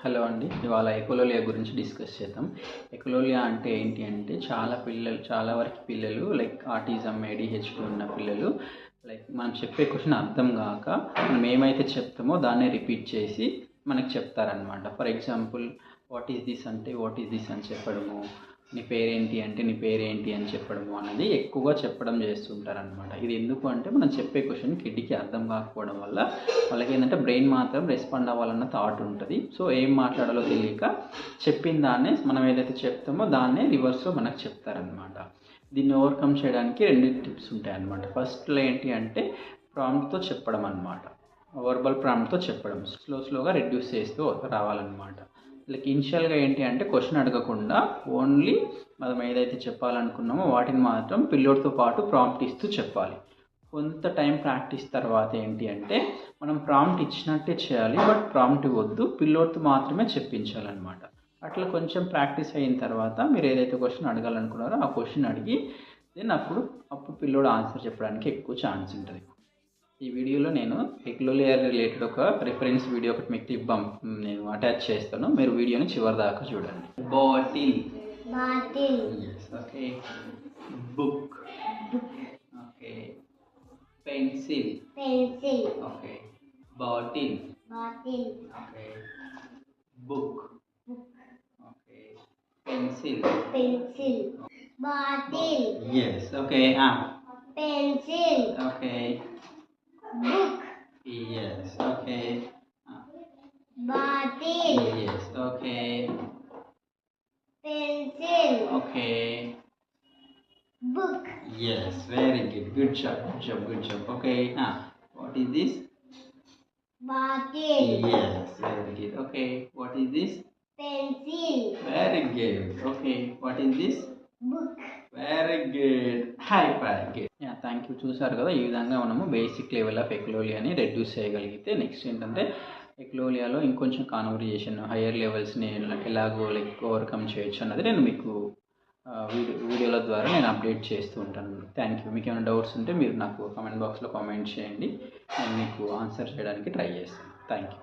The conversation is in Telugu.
హలో అండి. ఇవాళ ఎకోలోలియా గురించి డిస్కస్ చేద్దాం. ఎకోలోలియా అంటే ఏంటి అంటే చాలా వరకు పిల్లలు లైక్ ఆటిజం, ఏడిహెచ్డి ఉన్న పిల్లలు లైక్ మనం చెప్పే క్వశ్చన్ అర్థం కాక మనం ఏమైతే చెప్తామో దాన్నే రిపీట్ చేసి మనకు చెప్తారనమాట. For example what is this అంటే వాట్ ఈస్ దిస్ అని చెప్పడము, నీ పేరేంటి అంటే నీ పేరేంటి అని చెప్పడము అనేది ఎక్కువగా చెప్పడం చేస్తుంటారనమాట. ఇది ఎందుకు అంటే మనం చెప్పే క్వశ్చన్ కిడ్డీకి అర్థం కాకపోవడం వల్ల వాళ్ళకి ఏంటంటే బ్రెయిన్ మాత్రం రెస్పాండ్ అవ్వాలన్న థాట్ ఉంటుంది. సో ఏం మాట్లాడాలో తెలియక చెప్పిన దాన్నే మనం ఏదైతే చెప్తామో దాన్నే రివర్స్లో మనకు చెప్తారనమాట. దీన్ని ఓవర్కమ్ చేయడానికి 2 టిప్స్ ఉంటాయన్నమాట. ఫస్ట్లో ఏంటి అంటే ప్రాంప్ట్తో చెప్పడం అనమాట. వర్బల్ ప్రాంప్ట్తో చెప్పడం, స్లోగా రెడ్యూస్ చేస్తూ రావాలన్నమాట. లైక్ ఇనిషియల్గా ఏంటి అంటే క్వశ్చన్ అడగకుండా ఓన్లీ మనం ఏదైతే చెప్పాలనుకున్నామో వాటిని మాత్రం పిల్లోడితో పాటు ప్రాంప్ట్ ఇస్తూ చెప్పాలి. కొంత టైం ప్రాక్టీస్ తర్వాత ఏంటి అంటే మనం ప్రాంప్ట్ ఇచ్చినట్టే చేయాలి, బట్ ప్రాంప్ట్ ఇవ్వద్దు, పిల్లోడితో మాత్రమే చెప్పించాలన్నమాట. అట్లా కొంచెం ప్రాక్టీస్ అయిన తర్వాత మీరు ఏదైతే క్వశ్చన్ అడగాలనుకున్నారో ఆ క్వశ్చన్ అడిగి దెన్ అప్పుడు పిల్లోడు ఆన్సర్ చెప్పడానికి ఎక్కువ ఛాన్స్ ఉంటుంది. ఈ వీడియోలో నేను ఎకోలోలియా రిలేటెడ్ ఒక రిఫరెన్స్ వీడియో ఒకటి మీకు నేను అటాచ్ చేస్తాను. మీరు వీడియోని చివరి దాకా చూడండి. Bottle, okay. Book, okay. Pencil, okay. Bottle, okay. Book, okay. Pencil, bottle, yes, okay. Pencil, okay. Book, yes, okay. Bottle, yes, okay. Pencil, okay. Book, yes, very good job, okay. What is this? Bottle, yes, very good, okay. What is this? Pencil, very good, okay. What is this? Book, very good, high five. Thank you. చూసారు కదా, ఈ విధంగా మనము బేసిక్ లెవెల్ ఆఫ్ ఎకోలోలియాని రెడ్యూస్ చేయగలిగితే నెక్స్ట్ ఏంటంటే ఎకోలోలియాలో ఇంకొంచెం కాన్వర్జేషన్ హయ్యర్ లెవెల్స్ని ఎలాగో లైక్ ఓవర్కమ్ చేయొచ్చు అన్నది నేను మీకు వీడియోల ద్వారా నేను అప్డేట్ చేస్తూ ఉంటాను. Thank you. మీకు ఏమైనా డౌట్స్ ఉంటే మీరు నాకు కామెంట్ బాక్స్లో కామెంట్ చేయండి, నేను మీకు ఆన్సర్ చేయడానికి ట్రై చేస్తాను. Thank you.